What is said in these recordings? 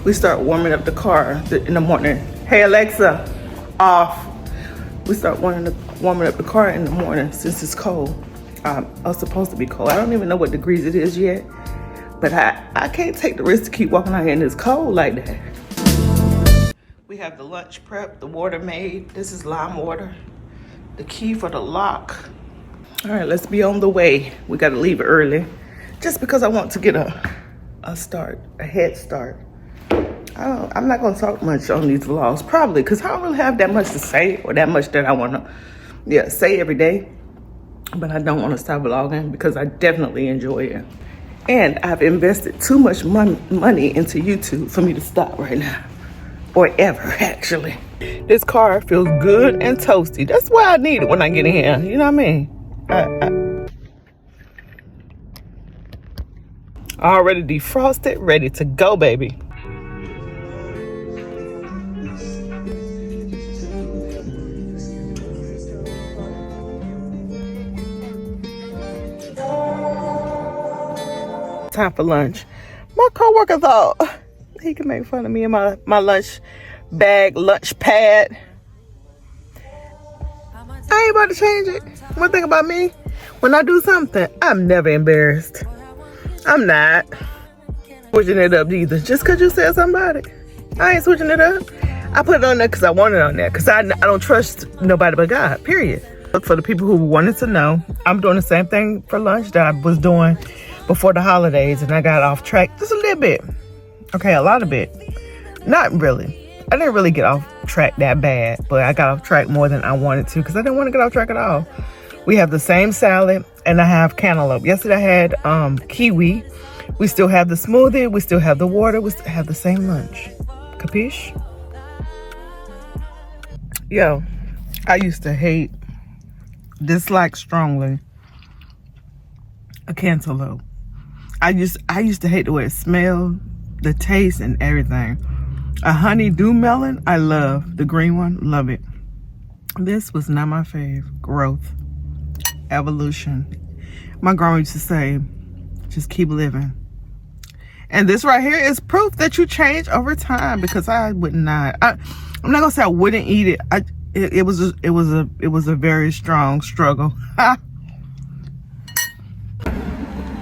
we start warming up the car in the morning. Hey Alexa, off. We start warming up the car in the morning since it's cold. It's supposed to be cold. I don't even know what degrees it is yet, but I can't take the risk to keep walking out here in this cold like that. We have the lunch prep, the water made. This is lime water. The key for the lock. All right, let's be on the way. We got to leave early just because I want to get a head start. I'm not gonna talk much on these vlogs, probably because I don't really have that much to say or that much that I want to say every day. But I don't want to stop vlogging because I definitely enjoy it. And I've invested too much money into YouTube for me to stop right now. Or ever, actually. This car feels good and toasty. That's why I need it when I get in here. You know what I mean? Already defrosted, ready to go, baby. Time for lunch. My coworker thought he could make fun of me and my lunch bag, lunch pad. I ain't about to change it. One thing about me, when I do something, I'm never embarrassed. I'm not switching it up either. Just because you said something about it, I ain't switching it up. I put it on there because I want it on there because I don't trust nobody but God, period. For the people who wanted to know, I'm doing the same thing for lunch that I was doing before the holidays, and I got off track just a little bit. Okay, a lot of it. Not really. I didn't really get off track that bad, but I got off track more than I wanted to because I didn't want to get off track at all. We have the same salad, and I have cantaloupe. Yesterday I had kiwi. We still have the smoothie. We still have the water. We still have the same lunch. Capiche? Yo, I used to dislike strongly a cantaloupe. I used to hate the way it smelled, the taste, and everything. A honeydew melon, I love. The green one, love it. This was not my fave. Growth. Evolution. My grandma used to say, just keep living. And this right here is proof that you change over time, because I would not. I'm not gonna say I wouldn't eat it. It was a very strong struggle.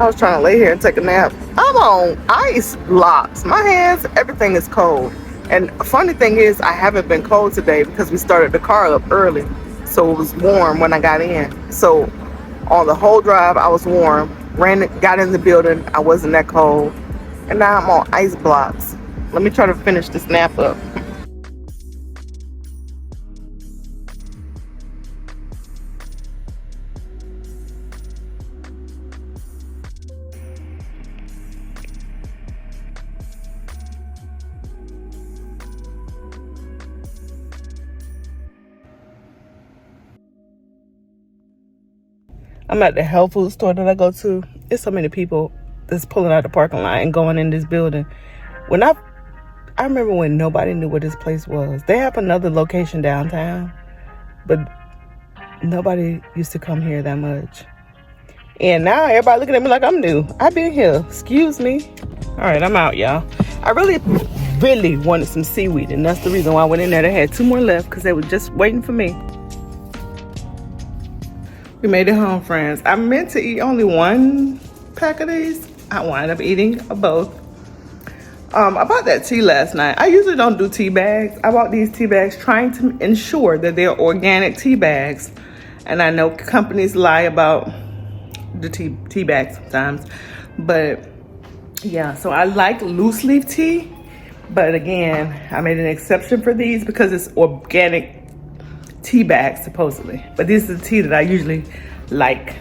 I was trying to lay here and take a nap. I'm on ice blocks. My hands, everything is cold. And funny thing is, I haven't been cold today because we started the car up early. So it was warm when I got in. So on the whole drive, I was warm. Got in the building, I wasn't that cold. And now I'm on ice blocks. Let me try to finish this nap up. I'm at the health food store that I go to. There's so many people that's pulling out the parking lot and going in this building. When I remember when nobody knew what this place was. They have another location downtown, but nobody used to come here that much. And now everybody looking at me like I'm new. I've been here. Excuse me. All right, I'm out, y'all. I really wanted some seaweed, and that's the reason why I went in there. They had 2 more left because they were just waiting for me. We made it home, friends. I meant to eat only 1 pack of these. I wound up eating both. I bought that tea last night. I usually don't do tea bags. I bought these tea bags trying to ensure that they're organic tea bags. And I know companies lie about the tea bags sometimes. But yeah, so I like loose leaf tea. But again, I made an exception for these because it's organic tea bags supposedly, but this is the tea that I usually like.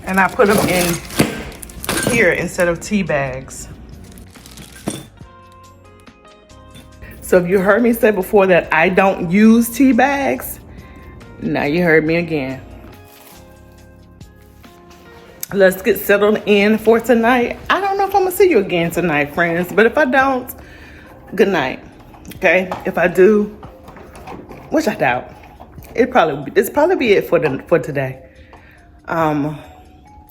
And I put them in here instead of tea bags. So if you heard me say before that I don't use tea bags, now you heard me again. Let's get settled in for tonight. I don't know if I'm gonna see you again tonight, friends, but if I don't, good night. Okay, if I do, which I doubt, this probably be it for today.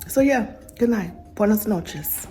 So yeah, Good night. Buenas noches.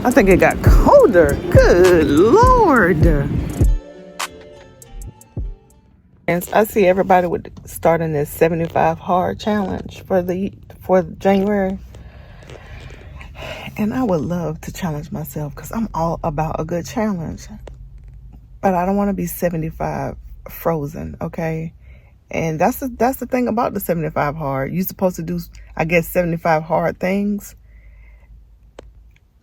I think it got colder. Good Lord. And I see everybody with starting this 75 hard challenge for January. And I would love to challenge myself because I'm all about a good challenge. But I don't want to be 75 frozen, okay? And that's the thing about the 75 hard. You're supposed to do, I guess, 75 hard things.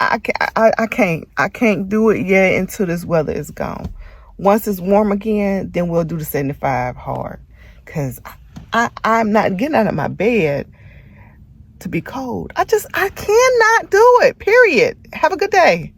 I can't do it yet until this weather is gone. Once it's warm again, then we'll do the 75 hard. Because I'm not getting out of my bed to be cold. I cannot do it, period. Have a good day.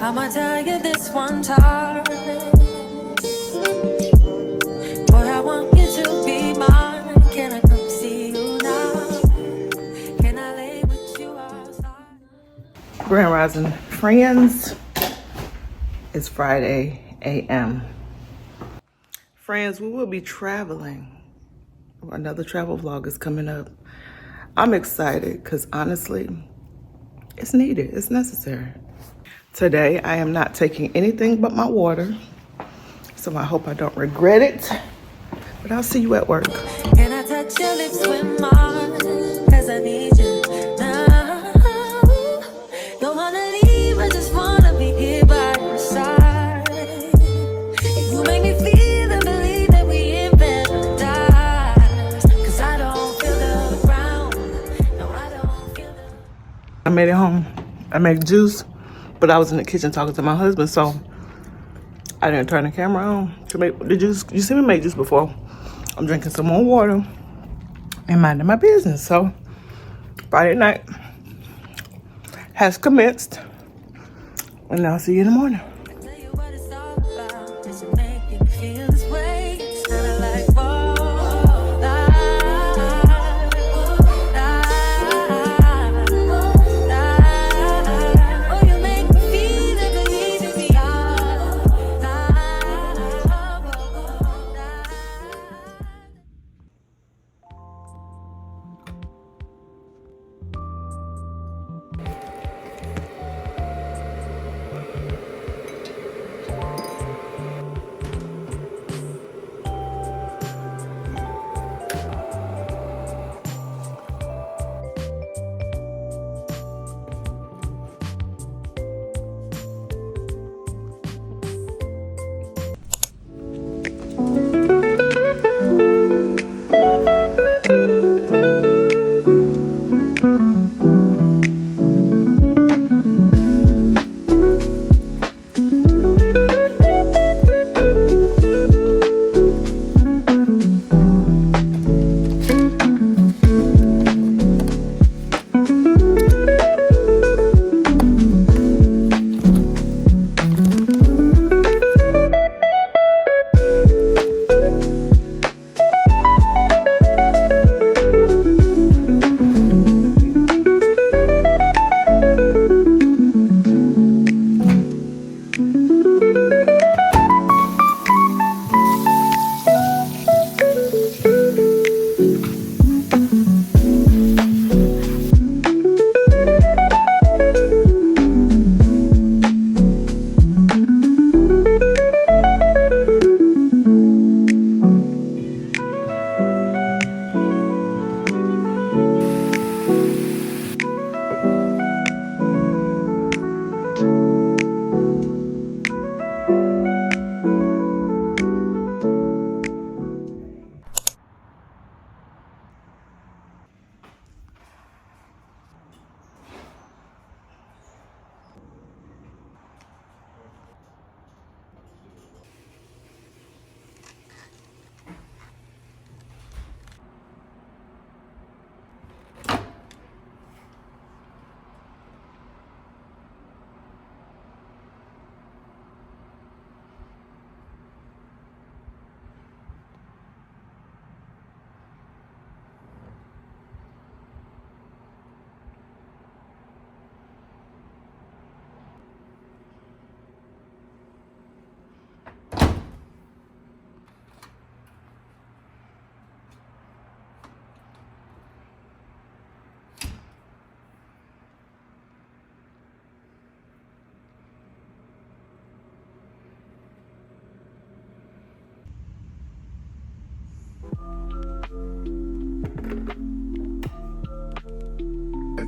I'ma tell you this one time. Boy, I want you to be mine. Can I come see you now? Can I lay with you outside? Grand Rising friends. It's Friday AM. Friends, we will be traveling. Another travel vlog is coming up. I'm excited because honestly, it's needed, it's necessary. Today, I am not taking anything but my water, so I hope I don't regret it, but I'll see you at work. Can I touch your lips with mine? Cause I need you now. Don't wanna leave, I just wanna be here by your side. You make me feel and believe that we in paradise. Cause I don't feel the ground. No, I don't feel the... I made it home. I made juice, but I was in the kitchen talking to my husband, so I didn't turn the camera on to make the juice. You see me make juice before. I'm drinking some more water and minding my business. So Friday night has commenced, and I'll see you in the morning. Tell you what it's all about. Does it make you feel this way? It's kinda like, whoa, oh, you make me feel that the need to be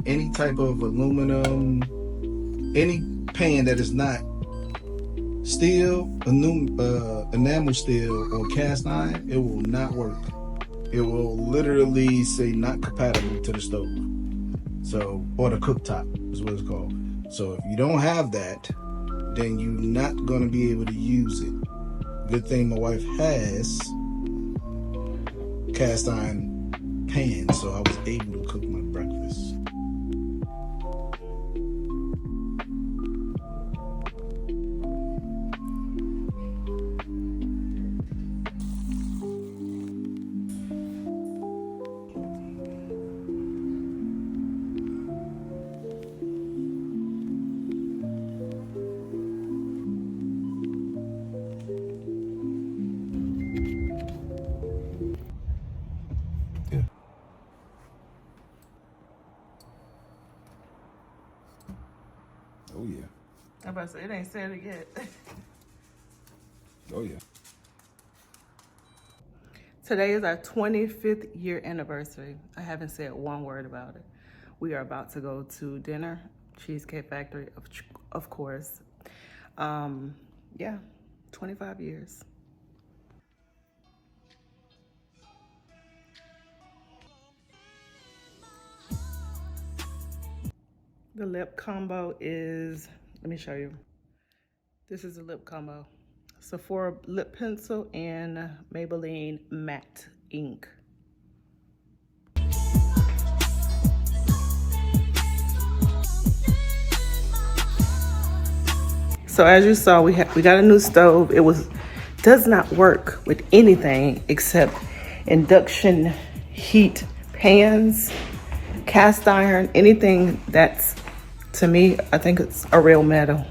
any type of aluminum, any pan that is not steel, enamel steel, or cast iron, it will not work. It will literally say not compatible to the stove. So, or the cooktop is what it's called. So if you don't have that, then you're not going to be able to use it. Good thing my wife has cast iron pan, so I was able to cook my breakfast. Oh yeah. I'm about to say, it ain't said it yet. Oh yeah. Today is our 25th year anniversary. I haven't said one word about it. We are about to go to dinner, Cheesecake Factory, of course. Yeah, 25 years. The lip combo is, let me show you. This is a lip combo. Sephora lip pencil and Maybelline matte ink. So as you saw, we got a new stove. It does not work with anything except induction heat pans, cast iron, anything that's, to me, I think it's a real metal.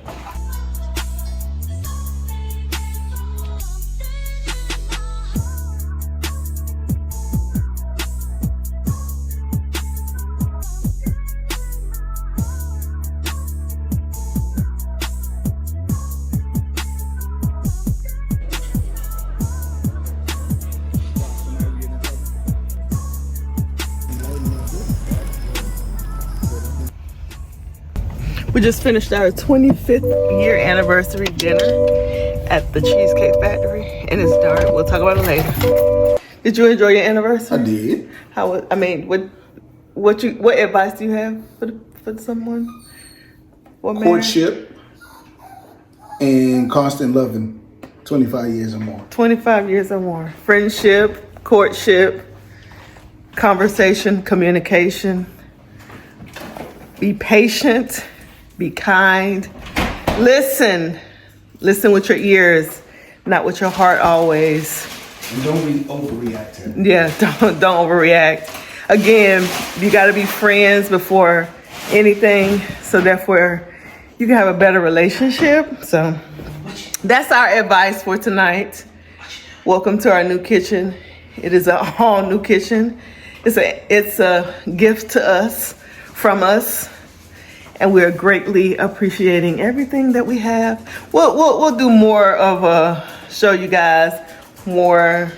We just finished our 25th year anniversary dinner at the Cheesecake Factory, and it's dark. We'll talk about it later. Did you enjoy your anniversary? I did. How? I mean, what advice do you have for someone? Courtship and constant loving, 25 years or more. 25 years or more. Friendship, courtship, conversation, communication. Be patient. Be kind. Listen with your ears, not with your heart always. And don't be overreacting. Yeah, don't overreact. Again, you got to be friends before anything, so therefore you can have a better relationship. So that's our advice for tonight. Welcome to our new kitchen. It is a all new kitchen. It's a gift to us, from us. And we're greatly appreciating everything that we have. We'll do more of show you guys more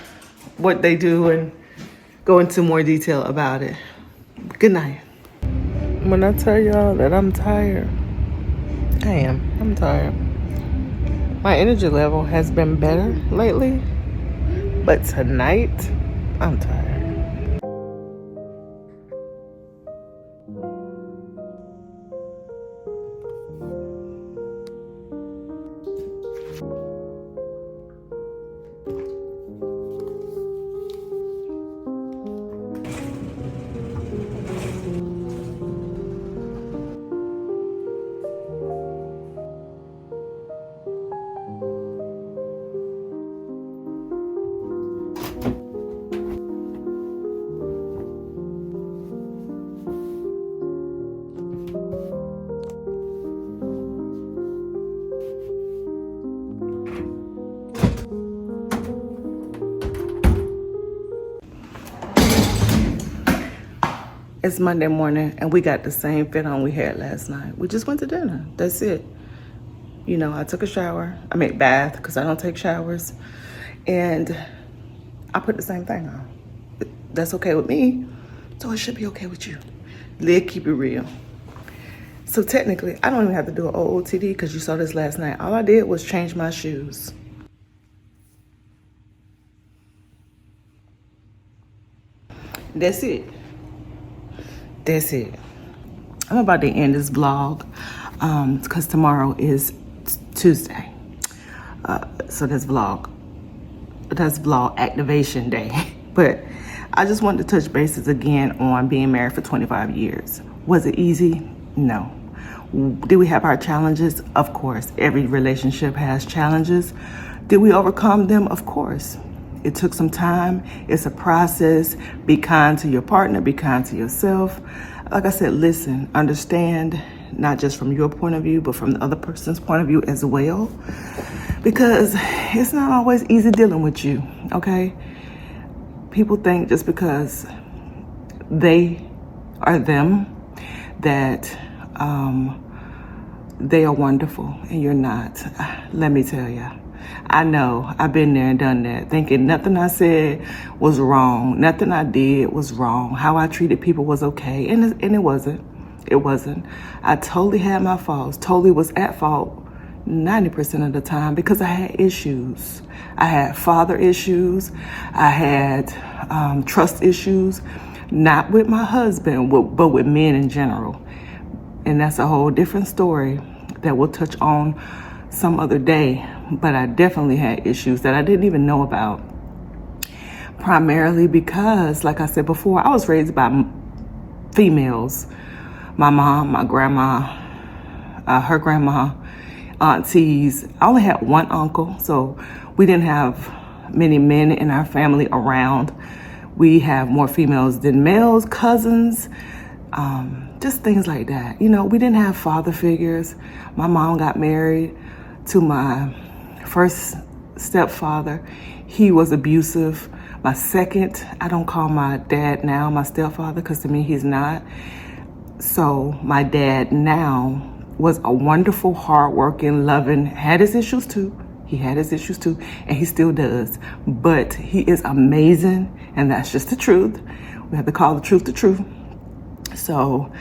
what they do and go into more detail about it. Good night. When I tell y'all that I'm tired, I am. I'm tired. My energy level has been better lately, but tonight, I'm tired. It's Monday morning and we got the same fit on we had last night. We just went to dinner. That's it. You know, I took a shower. I made bath because I don't take showers. And I put the same thing on. That's okay with me. So it should be okay with you. Live, keep it real. So technically, I don't even have to do an OOTD because you saw this last night. All I did was change my shoes. That's it. That's it. I'm about to end this vlog because tomorrow is Tuesday. So that's vlog activation day. But I just wanted to touch bases again on being married for 25 years. Was it easy? No. Did we have our challenges? Of course. Every relationship has challenges. Did we overcome them? Of course. It took some time. It's a process. Be kind to your partner. Be kind to yourself. Like I said, listen, understand, not just from your point of view, but from the other person's point of view as well. Because it's not always easy dealing with you, okay? People think just because they are them that they are wonderful and you're not. Let me tell you, I know I've been there and done that, thinking nothing I said was wrong, nothing I did was wrong, how I treated people was okay, and it wasn't. It wasn't. I totally had my faults, totally was at fault 90% of the time because I had issues. I had father issues, I had trust issues, not with my husband, but with men in general. And that's a whole different story that we'll touch on some other day. But I definitely had issues that I didn't even know about. Primarily because, like I said before, I was raised by females. My mom, my grandma, her grandma, aunties. I only had one uncle, so we didn't have many men in our family around. We have more females than males, cousins, just things like that. You know, we didn't have father figures. My mom got married to my first stepfather. He was abusive. My second, I don't call my dad now my stepfather because to me he's not. So my dad now was a wonderful, hardworking, loving, had his issues too. He had his issues too, and he still does. But he is amazing, and that's just the truth. We have to call the truth the truth. So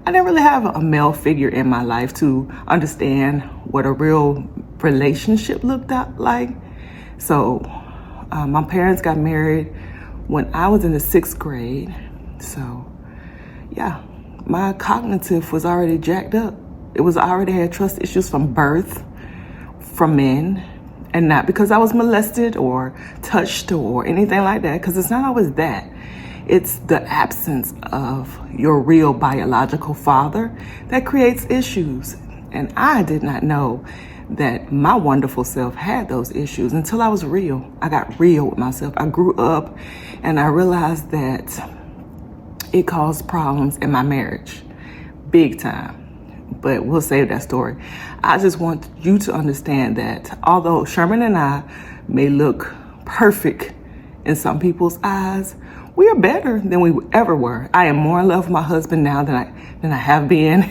I didn't really have a male figure in my life to understand what a real relationship looked like. So my parents got married when I was in the 6th grade. So yeah, my cognitive was already jacked up. It was already had trust issues from birth, from men, and not because I was molested or touched or anything like that, because it's not always that. It's the absence of your real biological father that creates issues. And I did not know that my wonderful self had those issues until I was real. I got real with myself. I grew up and I realized that it caused problems in my marriage, big time. But we'll save that story. I just want you to understand that although Sherman and I may look perfect in some people's eyes, we are better than we ever were. I am more in love with my husband now than I have been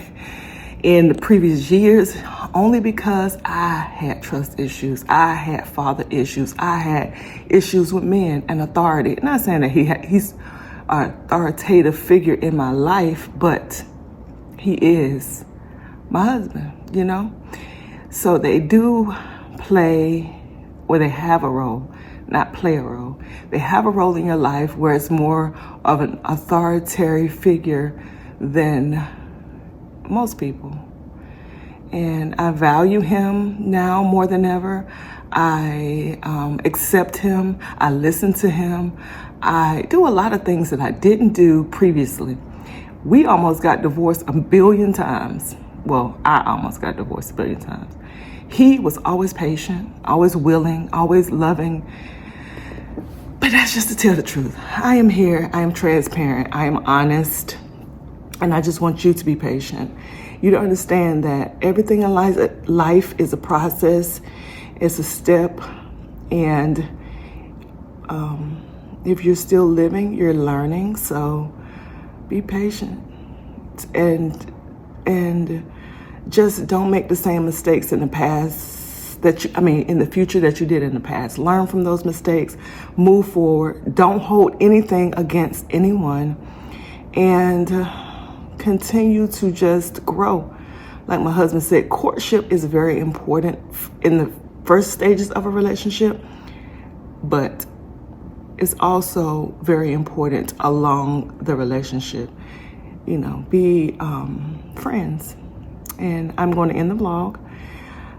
in the previous years, only because I had trust issues. I had father issues. I had issues with men and authority. I'm not saying that he's an authoritative figure in my life, but he is my husband, you know? So they do play, or they have a role, not play a role. They have a role in your life where it's more of an authoritarian figure than most people. And I value him now more than ever. I accept him. I listen to him. I do a lot of things that I didn't do previously. We almost got divorced a billion times. Well, I almost got divorced a billion times. He was always patient, always willing, always loving. But that's just to tell the truth. I am here, I am transparent, I am honest, and I just want you to be patient. You to understand that everything in life is a process, it's a step, and if you're still living, you're learning, so be patient. And just don't make the same mistakes in the past in the future that you did in the past. Learn from those mistakes, move forward. Don't hold anything against anyone, and continue to just grow. Like my husband said, courtship is very important in the first stages of a relationship, but it's also very important along the relationship. You know, be friends. And I'm going to end the vlog.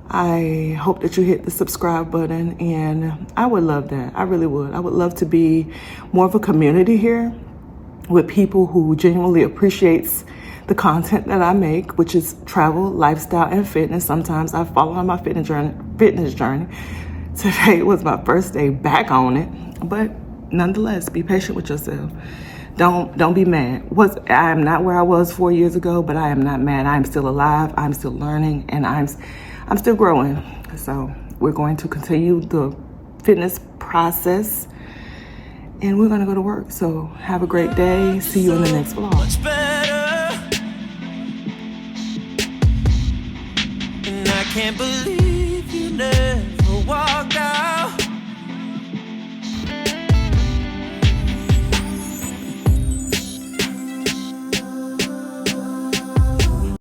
I hope that you hit the subscribe button, and I would love that. I really would. I would love to be more of a community here with people who genuinely appreciates the content that I make, which is travel, lifestyle, and fitness. Sometimes I follow on my fitness journey. Today was my first day back on it, but nonetheless, be patient with yourself. Don't be mad. I am not where I was 4 years ago, but I am not mad. I am still alive. I'm still learning, and I'm still growing. So we're going to continue the fitness process, and we're going to go to work. So have a great day. See you in the next vlog. can't believe you never walked